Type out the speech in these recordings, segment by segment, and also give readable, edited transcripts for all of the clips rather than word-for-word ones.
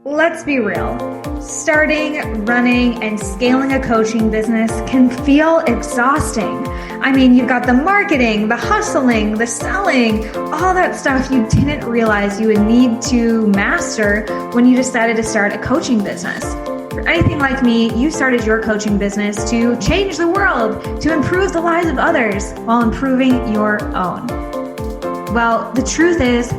Let's be real. Starting, running, and scaling a coaching business can feel exhausting. I mean, you've got the marketing, the hustling, the selling, all that stuff you didn't realize you would need to master when you decided to start a coaching business. For anything like me, you started your coaching business to change the world, to improve the lives of others while improving your own. Well, the truth is,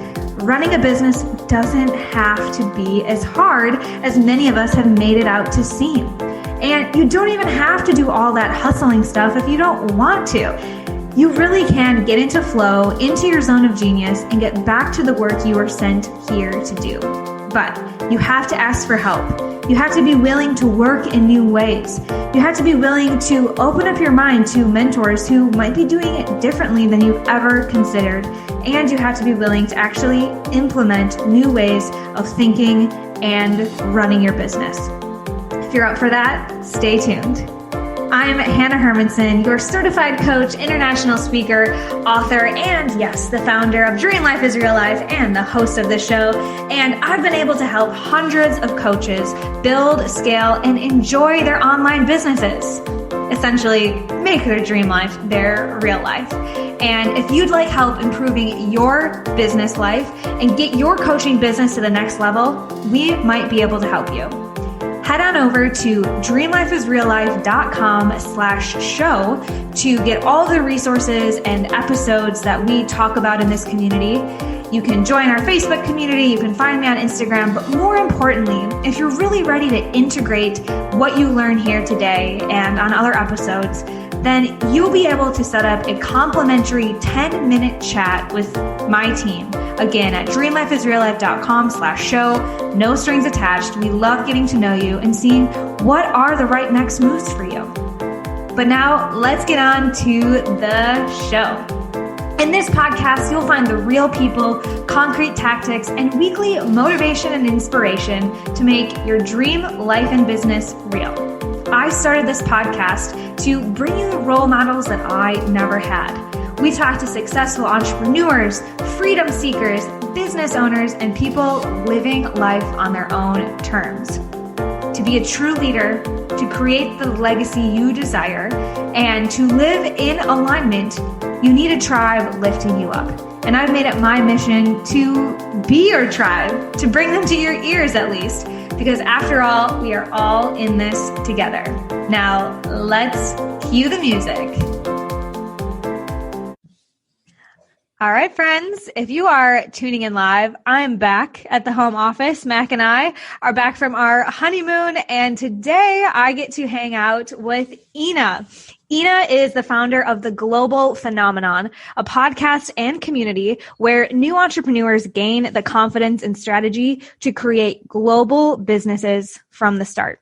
running a business doesn't have to be as hard as many of us have made it out to seem. And you don't even have to do all that hustling stuff if you don't want to. You really can get into flow, into your zone of genius, and get back to the work you were sent here to do. But you have to ask for help. You have to be willing to work in new ways. You have to be willing to open up your mind to mentors who might be doing it differently than you've ever considered. And you have to be willing to actually implement new ways of thinking and running your business. If you're up for that, stay tuned. I'm Hanna Hermanson, your certified coach, international speaker, author, and yes, the founder of Dream Life is Real Life and the host of this show. And I've been able to help hundreds of coaches build, scale, and enjoy their online businesses. Essentially, make their dream life their real life. And if you'd like help improving your business life and get your coaching business to the next level, we might be able to help you. Head on over to dreamlifeisreallife.com/show to get all the resources and episodes that we talk about in this community. You can join our Facebook community, you can find me on Instagram, but more importantly, if you're really ready to integrate what you learn here today and on other episodes, then you'll be able to set up a complimentary 10-minute chat with my team. Again, at dreamlifeisreallife.com/show, no strings attached. We love getting to know you and seeing what are the right next moves for you. But now let's get on to the show. In this podcast, you'll find the real people, concrete tactics, and weekly motivation and inspiration to make your dream life and business real. I started this podcast to bring you the role models that I never had. We talk to successful entrepreneurs, freedom seekers, business owners, and people living life on their own terms. To be a true leader, to create the legacy you desire, and to live in alignment, you need a tribe lifting you up. And I've made it my mission to be your tribe, to bring them to your ears at least, because after all, we are all in this together. Now, let's cue the music. All right, friends, if you are tuning in live, I'm back at the home office. Mac and I are back from our honeymoon, and today I get to hang out with Ina. Ina is the founder of The Global Phenomenon, a podcast and community where new entrepreneurs gain the confidence and strategy to create global businesses from the start.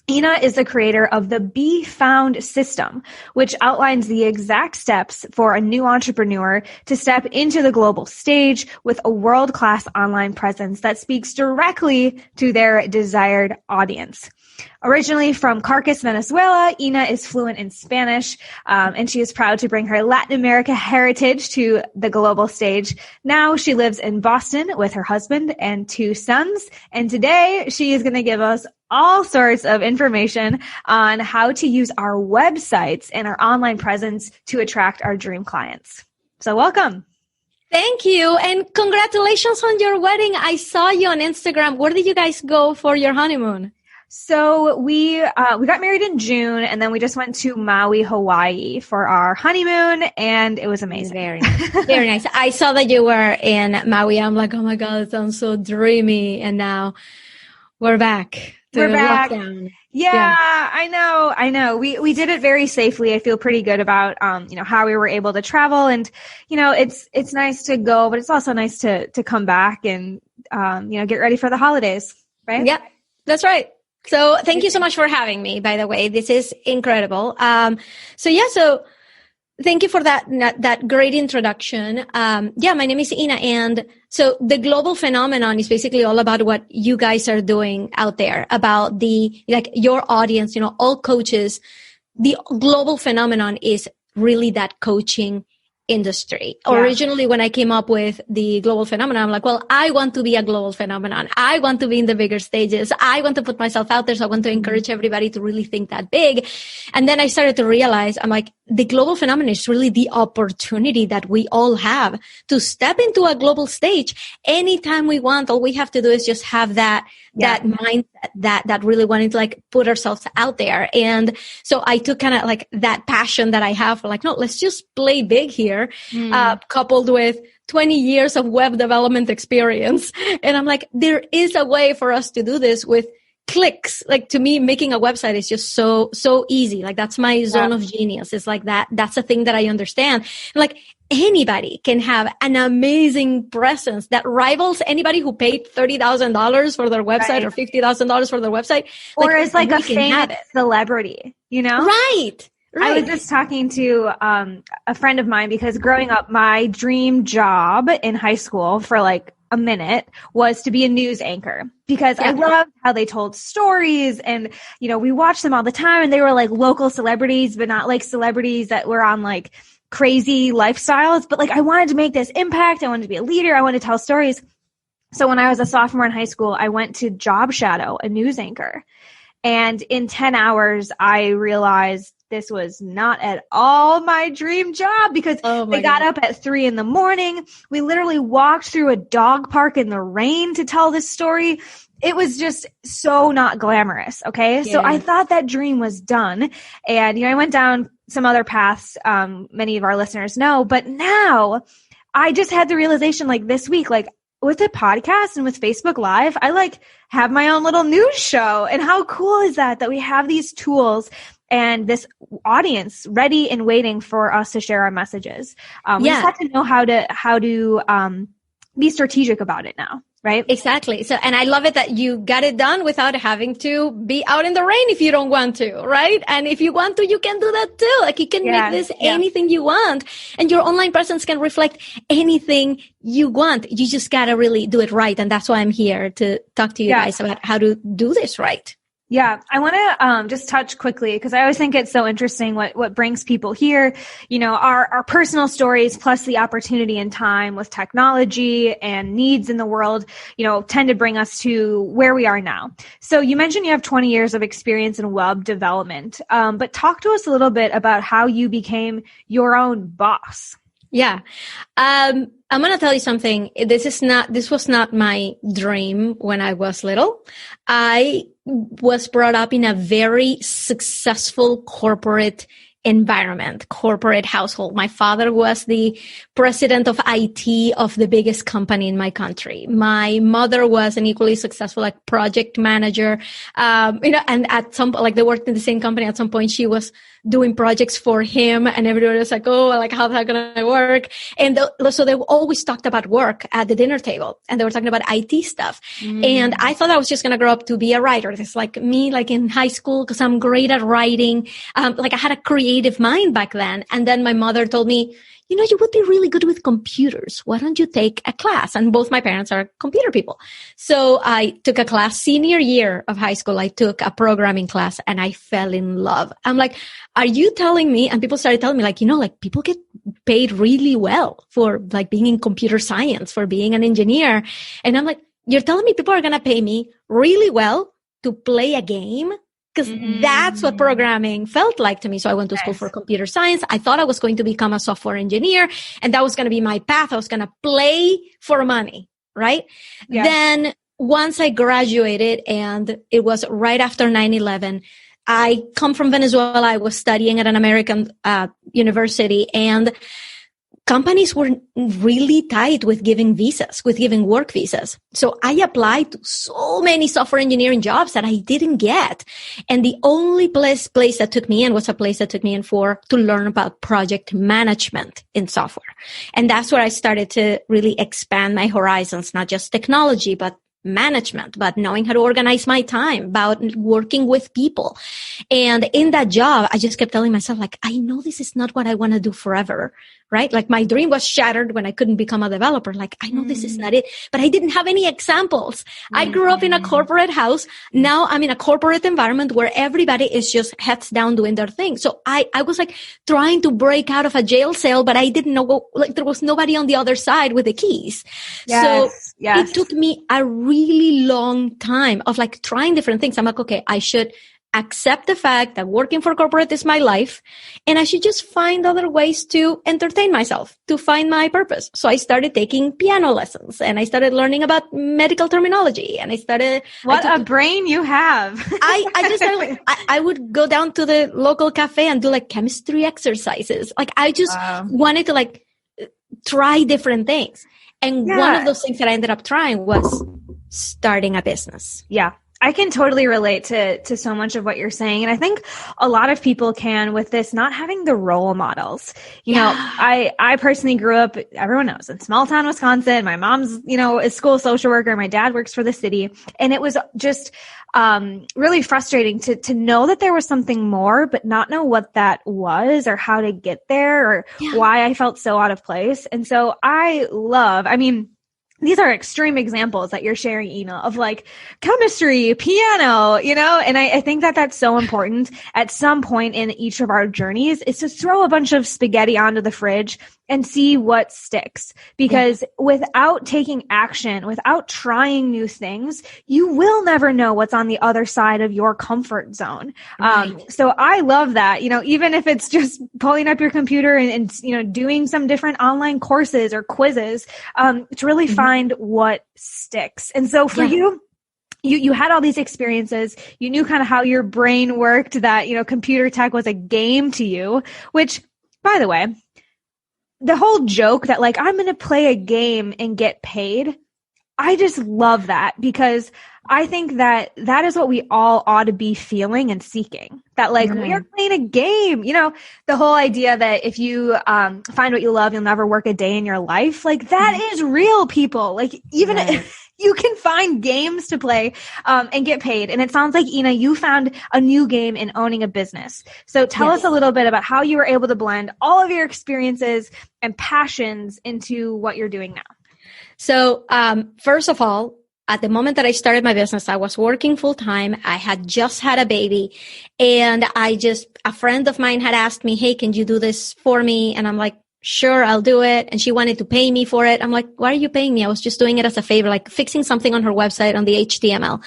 Ina is the creator of the Be Found system, which outlines the exact steps for a new entrepreneur to step into the global stage with a world-class online presence that speaks directly to their desired audience. Originally from Caracas, Venezuela, Ina is fluent in Spanish, and she is proud to bring her Latin America heritage to the global stage. Now she lives in Boston with her husband and 2 sons, and today she is going to give us all sorts of information on how to use our websites and our online presence to attract our dream clients. So welcome. Thank you. And congratulations on your wedding. I saw you on Instagram. Where did you guys go for your honeymoon? So we got married in June, and then we just went to Maui, Hawaii for our honeymoon, and it was amazing. Very nice. Very nice. I saw that you were in Maui. I'm like, oh my God, it sounds so dreamy. And now we're back. We're back. Lockdown. Yeah, I know. We did it very safely. I feel pretty good about, how we were able to travel, and, it's nice to go, but it's also nice to come back and, get ready for the holidays, right? Yep, that's right. So thank you so much for having me, by the way. This is incredible. So thank you for that great introduction. My name is Ina, and so the global phenomenon is basically all about what you guys are doing out there, about your audience, all coaches. The global phenomenon is really that coaching industry. Originally, when I came up with the global phenomenon, I'm like, well, I want to be a global phenomenon. I want to be in the bigger stages. I want to put myself out there. So I want to encourage everybody to really think that big. And then I started to realize, I'm like, the global phenomenon is really the opportunity that we all have to step into a global stage anytime we want. All we have to do is just have that mindset that really wanting to like put ourselves out there. And so I took kind of like that passion that I have for like, no, let's just play big here, coupled with 20 years of web development experience. And I'm like, there is a way for us to do this with clicks. Like to me, making a website is just so easy. Like that's my zone of genius. It's like that's a thing that I understand. Like anybody can have an amazing presence that rivals anybody who paid $30,000 for their website or $50,000 for their website. Or is like a famous celebrity, you know? Right. I was just talking to a friend of mine because growing up, my dream job in high school for like a minute was to be a news anchor because I loved how they told stories and, you know, we watched them all the time and they were like local celebrities, but not like celebrities that were on like crazy lifestyles. But like I wanted to make this impact. I wanted to be a leader. I wanted to tell stories. So when I was a sophomore in high school, I went to job shadow a news anchor. And in 10 hours, I realized this was not at all my dream job because they got up at 3 a.m. We literally walked through a dog park in the rain to tell this story. It was just so not glamorous. Okay. So I thought that dream was done. And, you know, I went down some other paths, many of our listeners know, but now I just had the realization like this week, like with the podcast and with Facebook Live, I like have my own little news show. And how cool is that we have these tools and this audience ready and waiting for us to share our messages. We just have to know how to be strategic about it now, right? Exactly. So, and I love it that you got it done without having to be out in the rain if you don't want to, right? And if you want to, you can do that too. Like you can make this anything you want, and your online presence can reflect anything you want. You just got to really do it right. And that's why I'm here to talk to you guys about how to do this right. Yeah, I want to just touch quickly because I always think it's so interesting what brings people here. You know, our personal stories plus the opportunity and time with technology and needs in the world, you know, tend to bring us to where we are now. So you mentioned you have 20 years of experience in web development, but talk to us a little bit about how you became your own boss. Yeah. I'm going to tell you something. This was not my dream when I was little. I was brought up in a very successful corporate environment, corporate household. My father was the president of IT of the biggest company in my country. My mother was an equally successful like project manager. And at some like they worked in the same company. At some point, she was doing projects for him, and everybody was like, "Oh, like how's that gonna work?" And so they always talked about work at the dinner table, and they were talking about IT stuff. And I thought I was just gonna grow up to be a writer. It's like me, like in high school, because I'm great at writing. Like I had a creative mind back then. And then my mother told me, you know, you would be really good with computers. Why don't you take a class? And both my parents are computer people. So I took a class senior year of high school. I took a programming class and I fell in love. I'm like, are you telling me? And people started telling me like, you know, like people get paid really well for like being in computer science, for being an engineer. And I'm like, you're telling me people are going to pay me really well to play a game? Because that's what programming felt like to me. So I went to school for computer science. I thought I was going to become a software engineer, and that was going to be my path. I was going to play for money, right? Yeah. Then once I graduated, and it was right after 9/11, I come from Venezuela. I was studying at an American university, and companies were really tight with giving visas, with giving work visas. So I applied to so many software engineering jobs that I didn't get. And the only place that took me in was a place that took me in to learn about project management in software. And that's where I started to really expand my horizons, not just technology, but management, but knowing how to organize my time, about working with people. And in that job, I just kept telling myself, like, I know this is not what I want to do forever, right? Like my dream was shattered when I couldn't become a developer. Like, I know this is not it, but I didn't have any examples. I grew up in a corporate house. Now I'm in a corporate environment where everybody is just heads down doing their thing. So I was like trying to break out of a jail cell, but I didn't know, like there was nobody on the other side with the keys. Yes, it took me a really long time of like trying different things. I'm like, okay, I should accept the fact that working for corporate is my life, and I should just find other ways to entertain myself, to find my purpose. So I started taking piano lessons, and I started learning about medical terminology, and What a brain you have. I would go down to the local cafe and do like chemistry exercises. Like I just wanted to like try different things. And one of those things that I ended up trying was starting a business. Yeah. I can totally relate to so much of what you're saying. And I think a lot of people can with this, not having the role models. You know, I personally grew up, everyone knows, in small town Wisconsin. My mom's, a school social worker. My dad works for the city. And it was just really frustrating to know that there was something more, but not know what that was or how to get there or why I felt so out of place. And so these are extreme examples that you're sharing, Ina, of like chemistry, piano, and I think that that's so important at some point in each of our journeys is to throw a bunch of spaghetti onto the fridge and see what sticks. Because without taking action, without trying new things, you will never know what's on the other side of your comfort zone. Right. So I love that, even if it's just pulling up your computer and doing some different online courses or quizzes, to really find what sticks. And so for you had all these experiences. You knew kind of how your brain worked, that, computer tech was a game to you, which, by the way, the whole joke that like, I'm going to play a game and get paid. I just love that, because I think that that is what we all ought to be feeling and seeking. That like, we are playing a game, the whole idea that if you find what you love, you'll never work a day in your life. Like that is real, people. Like even if you can find games to play and get paid. And it sounds like, Ina, you found a new game in owning a business. So tell us a little bit about how you were able to blend all of your experiences and passions into what you're doing now. So first of all, at the moment that I started my business, I was working full time. I had just had a baby, and a friend of mine had asked me, hey, can you do this for me? And I'm like, sure, I'll do it. And she wanted to pay me for it. I'm like, why are you paying me? I was just doing it as a favor, like fixing something on her website on the HTML.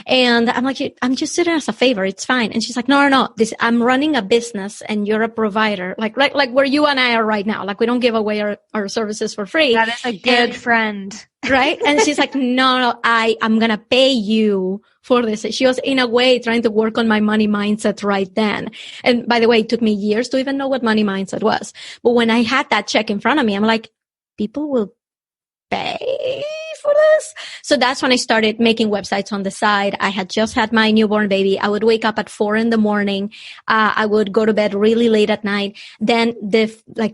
And I'm like, I'm just doing it as a favor. It's fine. And she's like, no. I'm running a business and you're a provider. Like where you and I are right now. Like we don't give away our services for free. That is a good friend. Right? And she's like, no, I'm going to pay you for this. She was in a way trying to work on my money mindset right then. And by the way, it took me years to even know what money mindset was. But when I had that check in front of me, I'm like, people will pay for this? So that's when I started making websites on the side. I had just had my newborn baby. I would wake up at 4 a.m. I would go to bed really late at night. Then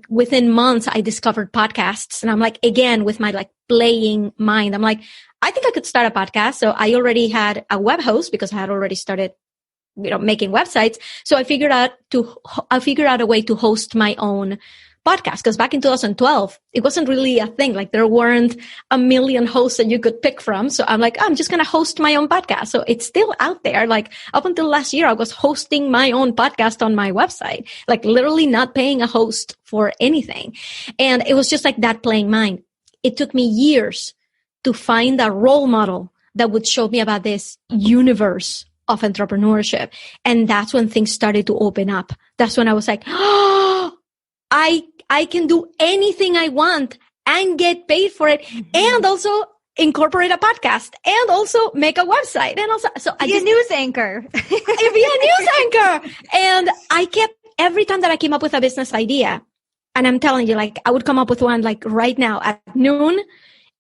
within months, I discovered podcasts. And I'm like, again, with my like playing mind, I'm like, I think I could start a podcast. So I already had a web host because I had already started, making websites. So I figured out a way to host my own podcast, because back in 2012, it wasn't really a thing. Like there weren't a million hosts that you could pick from. So I'm like, I'm just going to host my own podcast. So it's still out there. Like up until last year, I was hosting my own podcast on my website, like literally not paying a host for anything. And it was just like that playing mind. It took me years to find a role model that would show me about this universe of entrepreneurship. And that's when things started to open up. That's when I was like, oh, I can do anything I want and get paid for it, and also incorporate a podcast and also make a website. And also, be a news anchor. Be a news anchor. And I kept, every time that I came up with a business idea, and I'm telling you, like I would come up with one like right now at noon,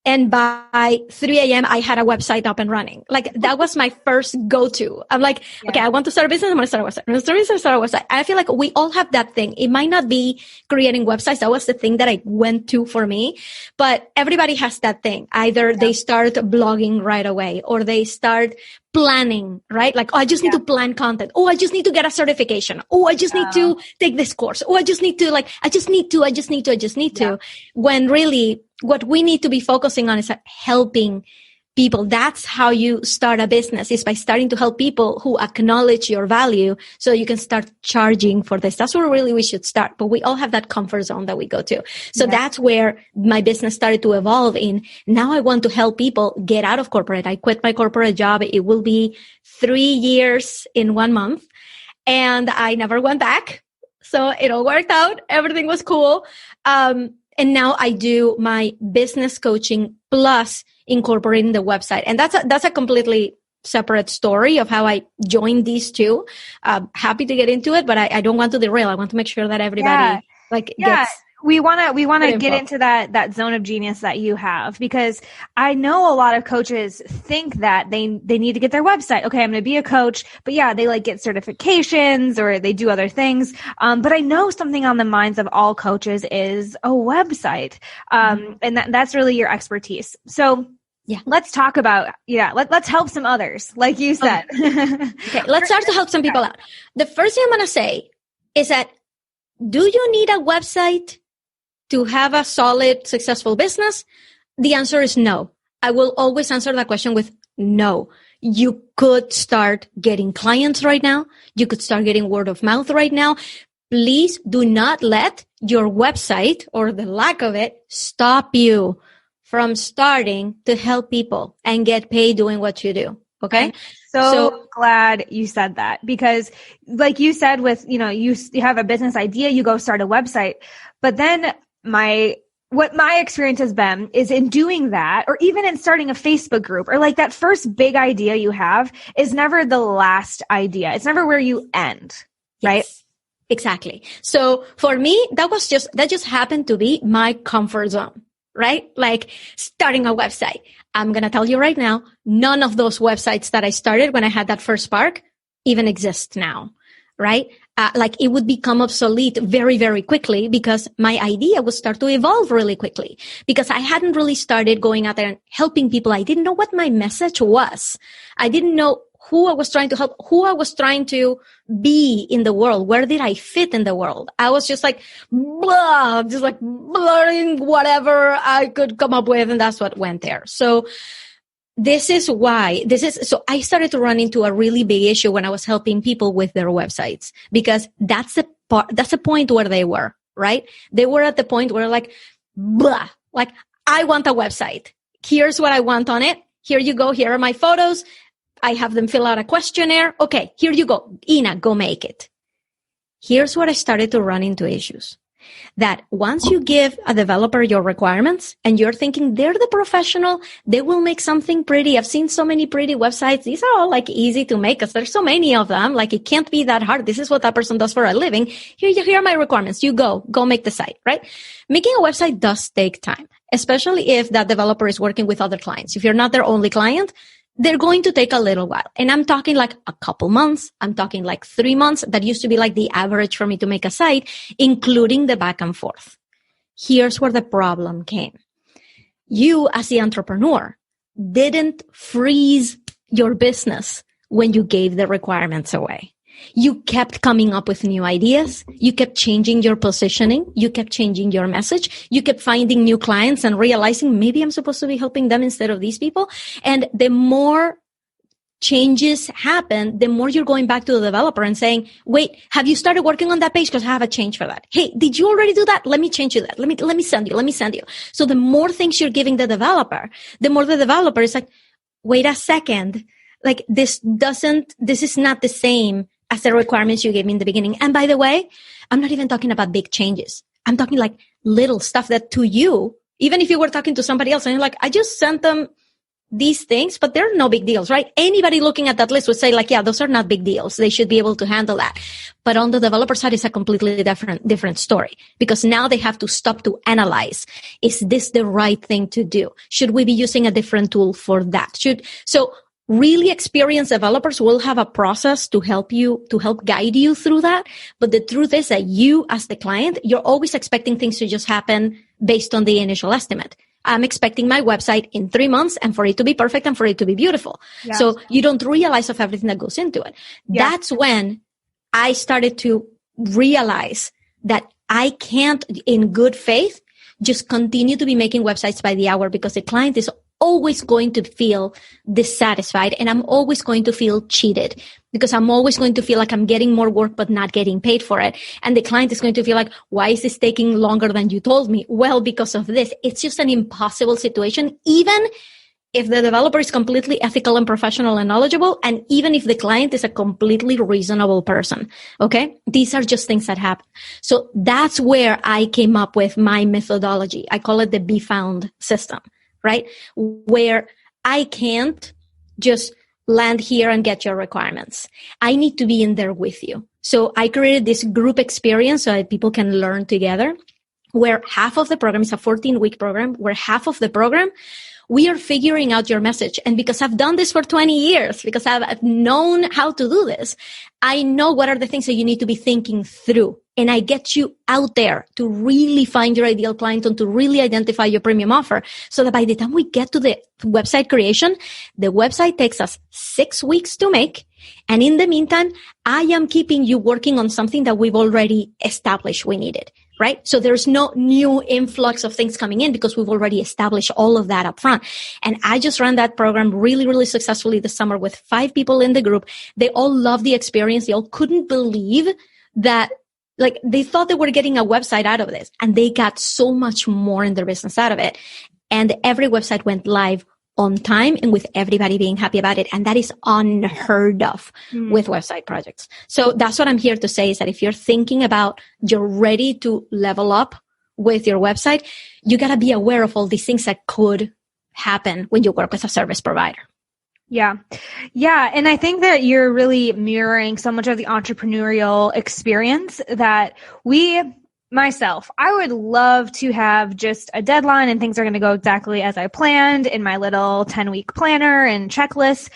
and by 3 a.m., I had a website up and running. Like that was my first go-to. I'm like, okay, I want to start a business. I'm going to start a website. I'm going to start a website. I feel like we all have that thing. It might not be creating websites. That was the thing that I went to for me, but everybody has that thing. Either they start blogging right away, or they start planning, right? Like, oh, I just need to plan content. Oh, I just need to get a certification. Oh, I just need to take this course. Oh, I just need to. When really what we need to be focusing on is helping people. That's how you start a business, is by starting to help people who acknowledge your value so you can start charging for this. That's where really we should start. But we all have that comfort zone that we go to. So that's where my business started to evolve in. Now I want to help people get out of corporate. I quit my corporate job. It will be 3 years in 1 month, and I never went back. So it all worked out. Everything was cool. And now I do my business coaching plus incorporating the website. And that's a completely separate story of how I joined these two. Happy to get into it, but I don't want to derail. I want to make sure that everybody gets. We want to get into that zone of genius that you have, because I know a lot of coaches think that they need to get their website. Okay, I'm going to be a coach, but they like get certifications or they do other things. But I know something on the minds of all coaches is a website. And that's really your expertise. So let's talk about, let's help some others, like you said. Okay, let's start to help some people out. The first thing I'm going to say is that, do you need a website to have a solid, successful business? The answer is no. I will always answer that question with no. You could start getting clients right now. You could start getting word of mouth right now. Please do not let your website or the lack of it stop you from starting to help people and get paid doing what you do. Okay. So glad you said that, because like you said, with, you have a business idea, you go start a website, but then what my experience has been is in doing that, or even in starting a Facebook group, or like that first big idea you have is never the last idea. It's never where you end. Right. Yes, exactly. So for me, that just happened to be my comfort zone, right? Like starting a website. I'm going to tell you right now, none of those websites that I started when I had that first spark even exist now, right? Like it would become obsolete very, very quickly, because my idea would start to evolve really quickly, because I hadn't really started going out there and helping people. I didn't know what my message was. I didn't know who I was trying to help, who I was trying to be in the world. Where did I fit in the world? I was just like, blurring whatever I could come up with. And that's what went there. So so I started to run into a really big issue when I was helping people with their websites, because that's the point where they were, right? They were at the point where like, blah, like I want a website. Here's what I want on it. Here you go. Here are my photos. I have them fill out a questionnaire. Okay, here you go. Ina, go make it. Here's where I started to run into issues. That once you give a developer your requirements and you're thinking they're the professional, they will make something pretty. I've seen so many pretty websites. These are all like easy to make, because there's so many of them. Like it can't be that hard. This is what that person does for a living. Here are my requirements. You go make the site, right? Making a website does take time, especially if that developer is working with other clients. If you're not their only client, they're going to take a little while. And I'm talking like a couple months. I'm talking like 3 months. That used to be like the average for me to make a site, including the back and forth. Here's where the problem came. You, as the entrepreneur, didn't freeze your business when you gave the requirements away. You kept coming up with new ideas. You kept changing your positioning. You kept changing your message. You kept finding new clients and realizing maybe I'm supposed to be helping them instead of these people. And the more changes happen, the more you're going back to the developer and saying, wait, have you started working on that page? Because I have a change for that. Hey, did you already do that? Let me change you that. Let me send you. So the more things you're giving the developer, the more the developer is like, wait a second. Like this is not the same as the requirements you gave me in the beginning. And by the way, I'm not even talking about big changes. I'm talking like little stuff that to you, even if you were talking to somebody else and you're like, I just sent them these things, but they're no big deals, right? Anybody looking at that list would say like, yeah, those are not big deals. They should be able to handle that. But on the developer side, it's a completely different story, because now they have to stop to analyze. Is this the right thing to do? Should we be using a different tool for that? Really experienced developers will have a process to help guide you through that. But the truth is that you, as the client, you're always expecting things to just happen based on the initial estimate. I'm expecting my website in 3 months and for it to be perfect and for it to be beautiful. Yeah. So you don't realize of everything that goes into it. Yeah. That's when I started to realize that I can't, in good faith, just continue to be making websites by the hour, because the client is always going to feel dissatisfied and I'm always going to feel cheated, because I'm always going to feel like I'm getting more work but not getting paid for it. And the client is going to feel like, why is this taking longer than you told me? Well, because of this. It's just an impossible situation, even if the developer is completely ethical and professional and knowledgeable, and even if the client is a completely reasonable person. Okay? These are just things that happen. So that's where I came up with my methodology. I call it the Be Found system, right? Where I can't just land here and get your requirements. I need to be in there with you. So I created this group experience so that people can learn together, where half of the program is a 14-week program, where half of the program we are figuring out your message. And because I've done this for 20 years, because I've known how to do this, I know what are the things that you need to be thinking through. And I get you out there to really find your ideal client and to really identify your premium offer, so that by the time we get to the website creation, the website takes us 6 weeks to make. And in the meantime, I am keeping you working on something that we've already established we needed. Right? So there's no new influx of things coming in because we've already established all of that up front. And I just ran that program really, really successfully this summer with 5 people in the group. They all loved the experience. They all couldn't believe that, like, they thought they were getting a website out of this, and they got so much more in their business out of it. And every website went live on time and with everybody being happy about it. And that is unheard of with website projects. So that's what I'm here to say, is that if you're thinking about you're ready to level up with your website, you got to be aware of all these things that could happen when you work with a service provider. Yeah. Yeah. And I think that you're really mirroring so much of the entrepreneurial experience that I would love to have just a deadline and things are going to go exactly as I planned in my little 10-week planner and checklist.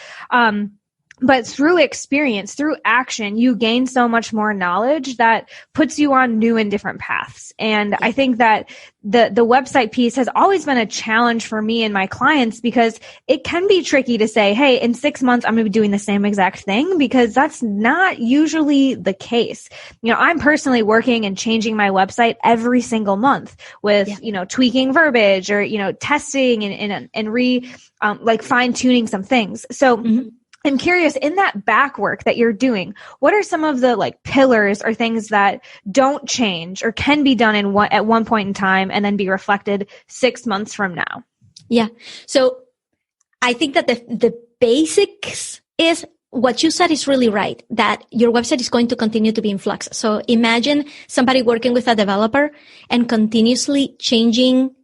But through experience, through action, you gain so much more knowledge that puts you on new and different paths. And I think that the website piece has always been a challenge for me and my clients, because it can be tricky to say, hey, in 6 months, I'm going to be doing the same exact thing, because that's not usually the case. You know, I'm personally working and changing my website every single month with, tweaking verbiage or, testing and fine tuning some things. So I'm curious, in that back work that you're doing, what are some of the pillars or things that don't change or can be done at one point in time and then be reflected 6 months from now? Yeah. So I think that the basics is what you said is really right, that your website is going to continue to be in flux. So imagine somebody working with a developer and continuously changing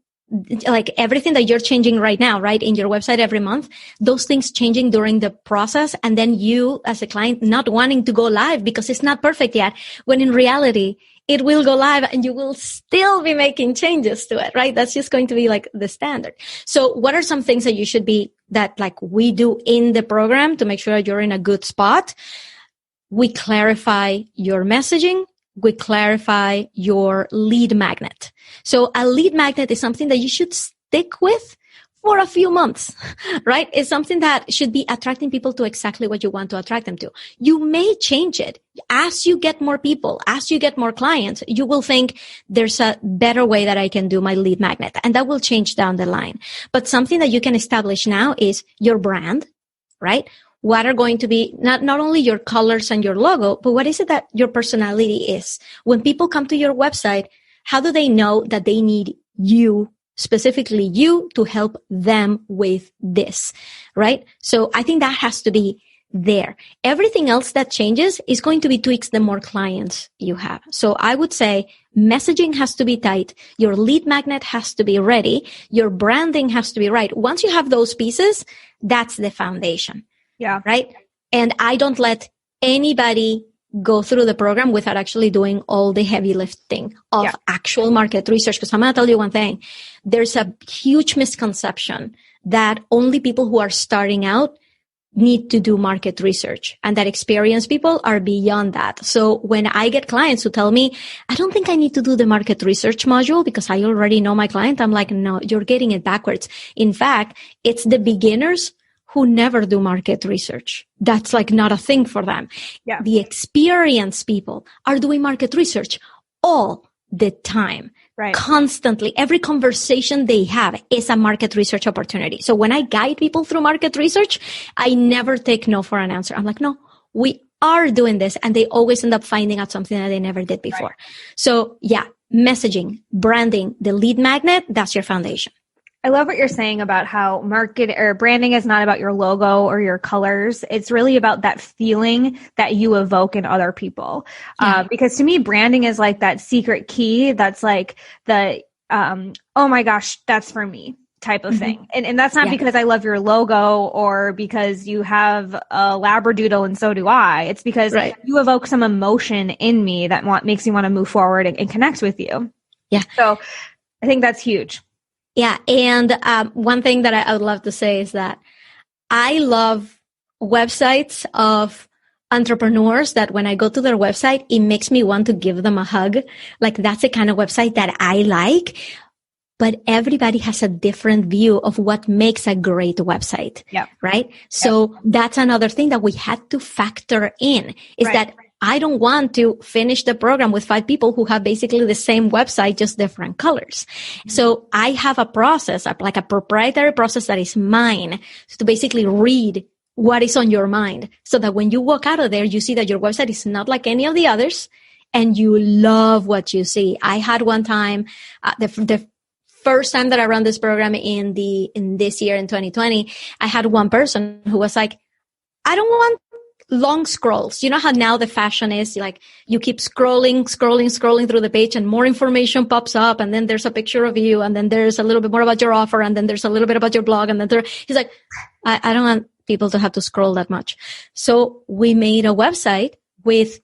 everything that you're changing right now, right, in your website every month, those things changing during the process. And then you as a client not wanting to go live because it's not perfect yet, when in reality, it will go live and you will still be making changes to it, right? That's just going to be the standard. So what are some things that you should be, that we do in the program to make sure you're in a good spot? We clarify your messaging. We clarify your lead magnet. So a lead magnet is something that you should stick with for a few months, right? It's something that should be attracting people to exactly what you want to attract them to. You may change it as you get more people, as you get more clients. You will think there's a better way that I can do my lead magnet, and that will change down the line. But something that you can establish now is your brand, right? What are going to be not only your colors and your logo, but what is it that your personality is? When people come to your website, how do they know that they need you, specifically you, to help them with this, right? So I think that has to be there. Everything else that changes is going to be tweaks the more clients you have. So I would say messaging has to be tight. Your lead magnet has to be ready. Your branding has to be right. Once you have those pieces, that's the foundation. Yeah. Right. And I don't let anybody go through the program without actually doing all the heavy lifting of actual market research. Because I'm going to tell you one thing. There's a huge misconception that only people who are starting out need to do market research, and that experienced people are beyond that. So when I get clients who tell me, I don't think I need to do the market research module because I already know my client, I'm like, no, you're getting it backwards. In fact, it's the beginners who never do market research. That's like not a thing for them. Yeah. The experienced people are doing market research all the time. Right. Constantly. Every conversation they have is a market research opportunity. So when I guide people through market research, I never take no for an answer. I'm like, no, we are doing this. And they always end up finding out something that they never did before. Right. So yeah, messaging, branding, the lead magnet, that's your foundation. I love what you're saying about how branding is not about your logo or your colors. It's really about that feeling that you evoke in other people. Yeah. Because to me, branding is like that secret key. That's like the, oh my gosh, that's for me type of thing. And that's not because I love your logo or because you have a Labradoodle and so do I. It's because you evoke some emotion in me that makes me want to move forward and connect with you. Yeah. So I think that's huge. Yeah. And one thing that I would love to say is that I love websites of entrepreneurs that when I go to their website, it makes me want to give them a hug. Like that's the kind of website that I like. But everybody has a different view of what makes a great website. Yeah. Right. So that's another thing that we had to factor in is that I don't want to finish the program with 5 people who have basically the same website, just different colors. So I have a process, like a proprietary process that is mine to basically read what is on your mind so that when you walk out of there, you see that your website is not like any of the others and you love what you see. I had one time, the first time that I ran this program in this year in 2020, I had one person who was like, I don't want long scrolls. You know how now the fashion is like you keep scrolling through the page and more information pops up and then there's a picture of you and then there's a little bit more about your offer and then there's a little bit about your blog and then he's like, I don't want people to have to scroll that much. So we made a website with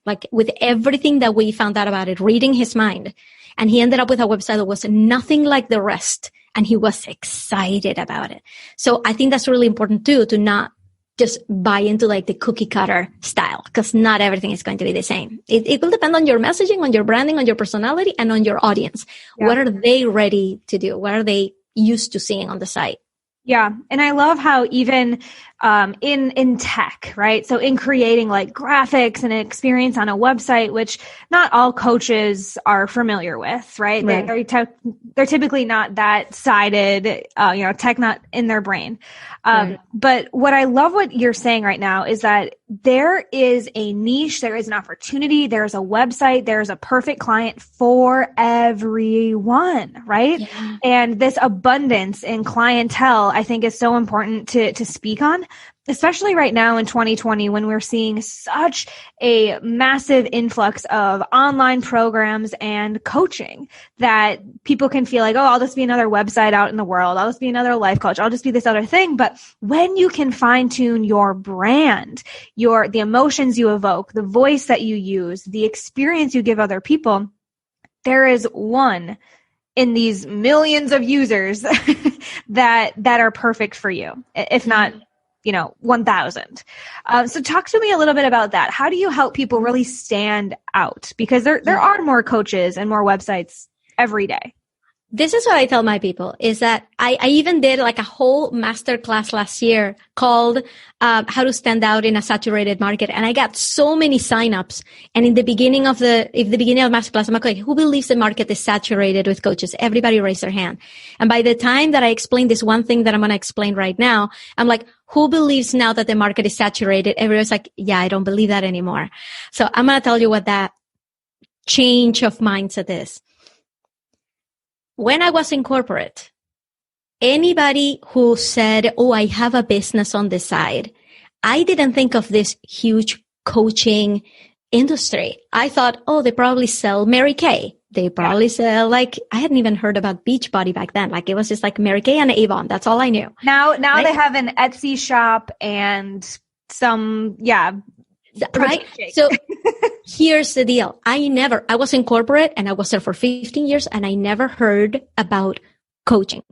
everything that we found out about it, reading his mind. And he ended up with a website that was nothing like the rest. And he was excited about it. So I think that's really important too, to not just buy into like the cookie cutter style, because not everything is going to be the same. It will depend on your messaging, on your branding, on your personality, and on your audience. Yeah. What are they ready to do? What are they used to seeing on the site? Yeah. And I love how even in tech, right? So in creating like graphics and an experience on a website, which not all coaches are familiar with, right? They're typically not that sided, tech not in their brain. But what I love what you're saying right now is that there is a niche, there is an opportunity, there's a website, there's a perfect client for everyone, right? Yeah. And this abundance in clientele, I think is so important to speak on, especially right now in 2020 when we're seeing such a massive influx of online programs and coaching that people can feel like, oh, I'll just be another website out in the world. I'll just be another life coach. I'll just be this other thing. But when you can fine tune your brand, the emotions you evoke, the voice that you use, the experience you give other people, there is one in these millions of users that are perfect for you, if not 1,000. So talk to me a little bit about that. How do you help people really stand out? Because there are more coaches and more websites every day. This is what I tell my people is that I even did like a whole masterclass last year called How to Stand Out in a Saturated Market. And I got so many signups. And in the beginning of the masterclass, I'm like, okay, who believes the market is saturated with coaches? Everybody raised their hand. And by the time that I explained this one thing that I'm going to explain right now, I'm like, who believes now that the market is saturated? Everyone's like, yeah, I don't believe that anymore. So I'm going to tell you what that change of mindset is. When I was in corporate, anybody who said, oh, I have a business on the side, I didn't think of this huge coaching industry. I thought, oh, they probably sell Mary Kay. They probably sell I hadn't even heard about Beachbody back then. Like it was just like Mary Kay and Avon. That's all I knew. Now right? They have an Etsy shop and some, right. So here's the deal. I was in corporate and I was there for 15 years and I never heard about coaching.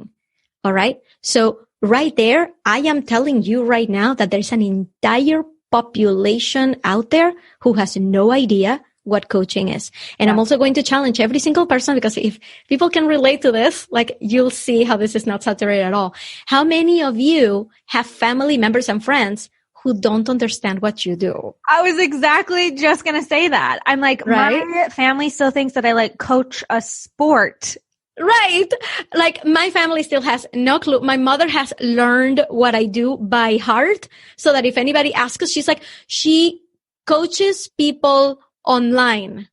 All right. So right there, I am telling you right now that there's an entire population out there who has no idea what coaching is. And I'm also going to challenge every single person, because if people can relate to this, like, you'll see how this is not saturated at all. How many of you have family members and friends who don't understand what you do? I was exactly just going to say that. I'm like, right? My family still thinks that I like coach a sport. Right. Like, my family still has no clue. My mother has learned what I do by heart, so that if anybody asks us, she's like, she coaches people online.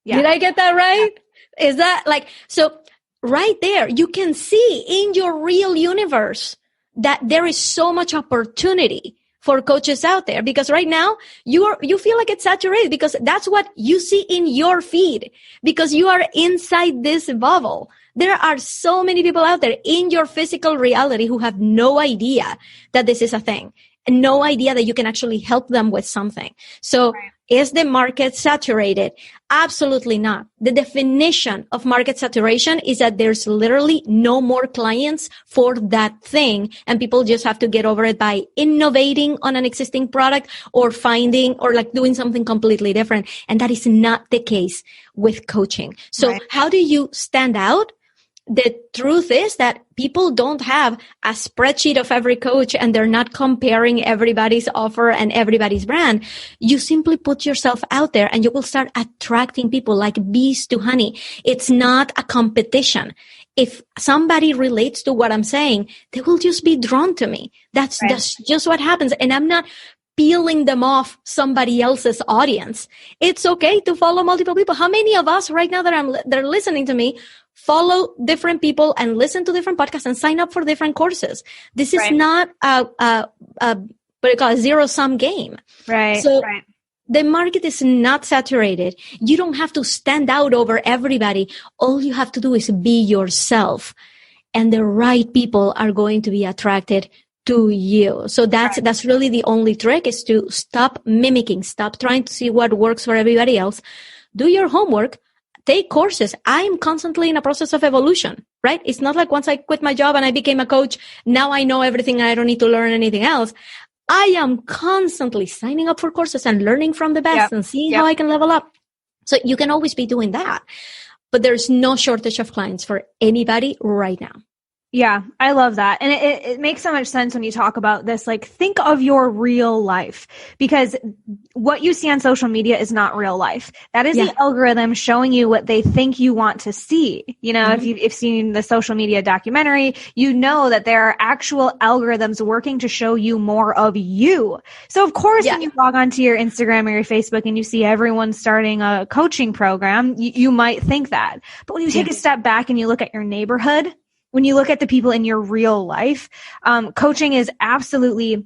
Yeah. Did I get that right? Yeah. Is that like, so right there, you can see in your real universe that there is so much opportunity for coaches out there, because right now you feel like it's saturated, because that's what you see in your feed, because you are inside this bubble. There are so many people out there in your physical reality who have no idea that this is a thing, and no idea that you can actually help them with something. So is the market saturated? Absolutely not. The definition of market saturation is that there's literally no more clients for that thing, and people just have to get over it by innovating on an existing product, or finding, or like doing something completely different. And that is not the case with coaching. So how do you stand out? The truth is that people don't have a spreadsheet of every coach, and they're not comparing everybody's offer and everybody's brand. You simply put yourself out there, and you will start attracting people like bees to honey. It's not a competition. If somebody relates to what I'm saying, they will just be drawn to me. That's just what happens. And I'm not peeling them off somebody else's audience. It's okay to follow multiple people. How many of us right now they're listening to me follow different people and listen to different podcasts and sign up for different courses? This is not what you call a zero-sum game. Right. So the market is not saturated. You don't have to stand out over everybody. All you have to do is be yourself, and the right people are going to be attracted to you. So that's really the only trick, is to stop mimicking, stop trying to see what works for everybody else. Do your homework, take courses. I'm constantly in a process of evolution, right? It's not like once I quit my job and I became a coach, now I know everything and I don't need to learn anything else. I am constantly signing up for courses and learning from the best and seeing how I can level up. So you can always be doing that, but there's no shortage of clients for anybody right now. Yeah, I love that. And it makes so much sense when you talk about this. Like, think of your real life, because what you see on social media is not real life. That is the algorithm showing you what they think you want to see. You know, if you've seen the social media documentary, you know that there are actual algorithms working to show you more of you. So of course, when you log onto your Instagram or your Facebook and you see everyone starting a coaching program, you might think that. But when you take a step back and you look at your neighborhood, when you look at the people in your real life, coaching is absolutely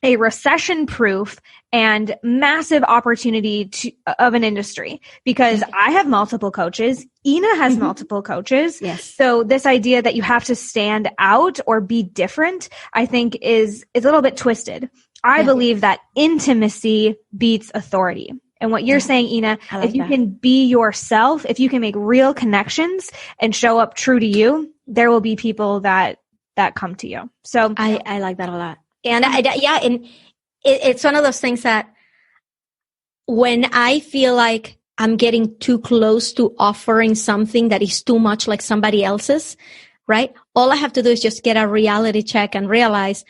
a recession-proof and massive opportunity of an industry, because I have multiple coaches. Ina has multiple coaches. Yes. So this idea that you have to stand out or be different, I think is a little bit twisted. I believe that intimacy beats authority. And what you're saying, Ina, if you can be yourself, if you can make real connections and show up true to you, there will be people that come to you. So I like that a lot. And and it's one of those things that when I feel like I'm getting too close to offering something that is too much like somebody else's, right? All I have to do is just get a reality check and realize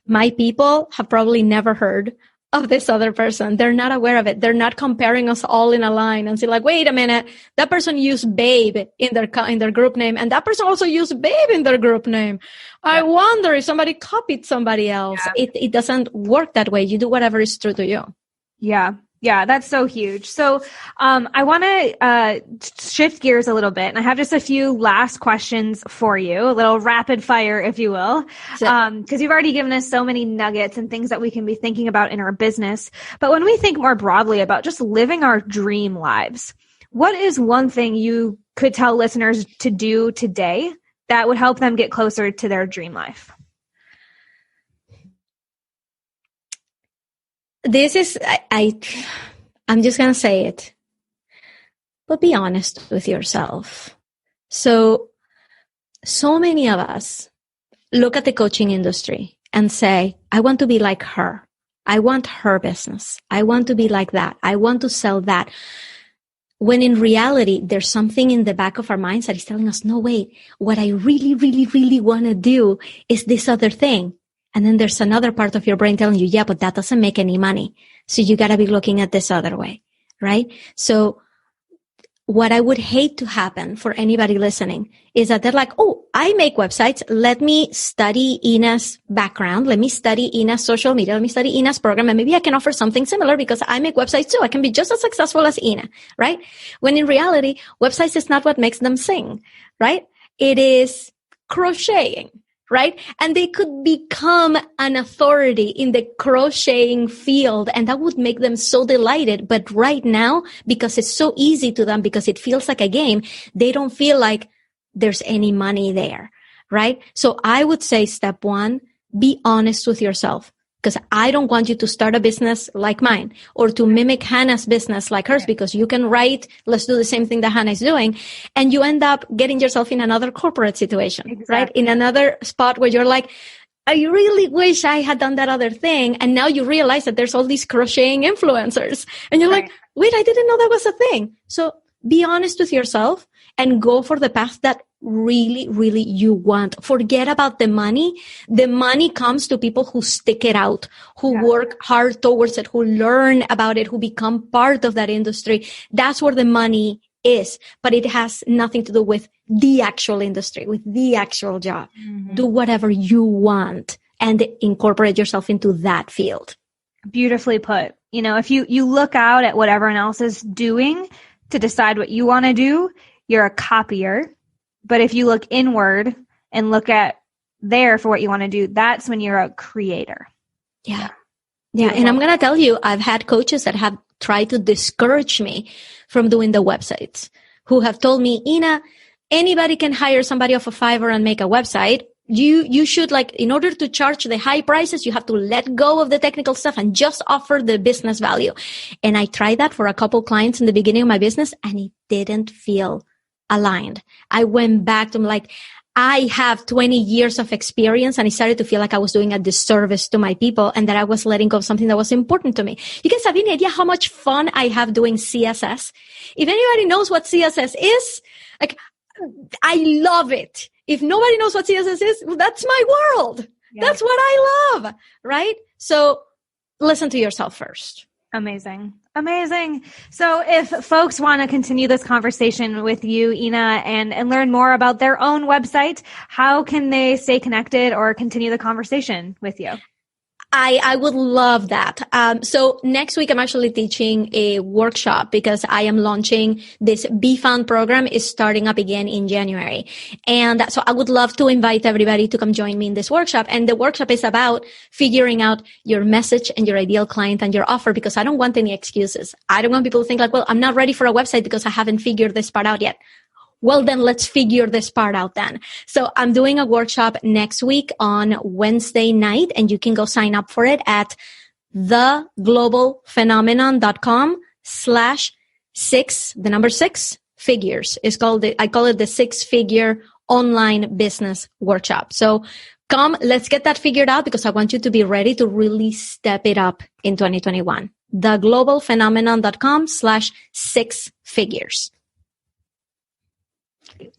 my people have probably never heard of this other person. They're not aware of it. They're not comparing us all in a line and say like, wait a minute, that person used babe in their group name, and that person also used babe in their group name. I wonder if somebody copied somebody else. It doesn't work that way. You do whatever is true to you. Yeah. Yeah, that's so huge. So I want to shift gears a little bit, and I have just a few last questions for you, a little rapid fire, if you will, because you've already given us so many nuggets and things that we can be thinking about in our business. But when we think more broadly about just living our dream lives, what is one thing you could tell listeners to do today that would help them get closer to their dream life? This is, I'm just going to say it, but be honest with yourself. So many of us look at the coaching industry and say, I want to be like her. I want her business. I want to be like that. I want to sell that. When in reality, there's something in the back of our minds that is telling us, no, wait, what I really, really, really want to do is this other thing. And then there's another part of your brain telling you, yeah, but that doesn't make any money. So you got to be looking at this other way, right? So what I would hate to happen for anybody listening is that they're like, oh, I make websites. Let me study Ina's background. Let me study Ina's social media. Let me study Ina's program. And maybe I can offer something similar because I make websites too. I can be just as successful as Ina, right? When in reality, websites is not what makes them sing, right? It is crocheting. Right? And they could become an authority in the crocheting field, and that would make them so delighted. But right now, because it's so easy to them, because it feels like a game, they don't feel like there's any money there. Right? So I would say step one, be honest with yourself. Because I don't want you to start a business like mine or to mimic Hannah's business like hers, because you can write, let's do the same thing that Hannah is doing. And you end up getting yourself in another corporate situation, exactly. Right? In another spot where you're like, I really wish I had done that other thing. And now you realize that there's all these crocheting influencers and you're like, wait, I didn't know that was a thing. So be honest with yourself and go for the path that really, really you want. Forget about the money. The money comes to people who stick it out, who work hard towards it, who learn about it, who become part of that industry. That's where the money is, but it has nothing to do with the actual industry, with the actual job. Mm-hmm. Do whatever you want and incorporate yourself into that field. Beautifully put. You know, if you look out at what everyone else is doing to decide what you want to do, you're a copier. But if you look inward and look at there for what you want to do, that's when you're a creator. Yeah. And I'm going to tell you, I've had coaches that have tried to discourage me from doing the websites, who have told me, Ina, anybody can hire somebody off of Fiverr and make a website. You should, like, in order to charge the high prices, you have to let go of the technical stuff and just offer the business value. And I tried that for a couple clients in the beginning of my business, and it didn't feel aligned. I went back to like, I have 20 years of experience, and I started to feel like I was doing a disservice to my people and that I was letting go of something that was important to me. You guys have any idea how much fun I have doing CSS? If anybody knows what CSS is, like, I love it. If nobody knows what CSS is, well, that's my world. Yeah. That's what I love, right? So listen to yourself first. Amazing. So if folks want to continue this conversation with you, Ina, and learn more about their own website, how can they stay connected or continue the conversation with you? I would love that. So next week, I'm actually teaching a workshop because I am launching this Be Found program is starting up again in January. And so I would love to invite everybody to come join me in this workshop. And the workshop is about figuring out your message and your ideal client and your offer, because I don't want any excuses. I don't want people to think like, well, I'm not ready for a website because I haven't figured this part out yet. Well, then let's figure this part out then. So I'm doing a workshop next week on Wednesday night, and you can go sign up for it at theglobalphenomenon.com/6 figures. I call it the 6-figure online business workshop. So come, let's get that figured out, because I want you to be ready to really step it up in 2021. theglobalphenomenon.com/6 figures.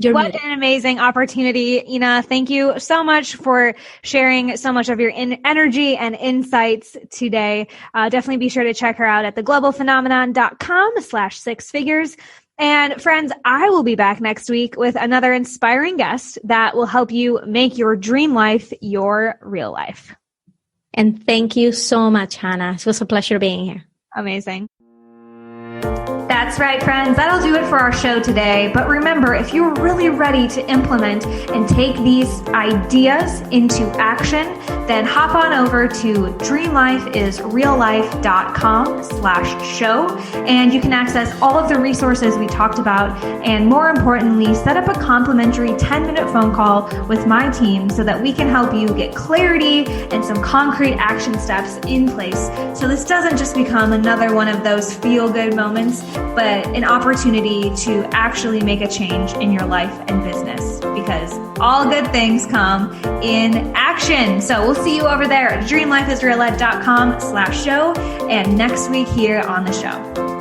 What an amazing opportunity, Ina. Thank you so much for sharing so much of your energy and insights today. Definitely be sure to check her out at theglobalphenomenon.com/6 figures. And friends, I will be back next week with another inspiring guest that will help you make your dream life your real life. And thank you so much, Hanna. It was a pleasure being here. Amazing. That's right, friends. That'll do it for our show today. But remember, if you're really ready to implement and take these ideas into action, then hop on over to dreamlifeisreallife.com/show, and you can access all of the resources we talked about, and more importantly, set up a complimentary 10-minute phone call with my team so that we can help you get clarity and some concrete action steps in place, so this doesn't just become another one of those feel-good moments, but an opportunity to actually make a change in your life and business, because all good things come in action. So we'll see you over there at dreamlifeisraelite.com/show and next week here on the show.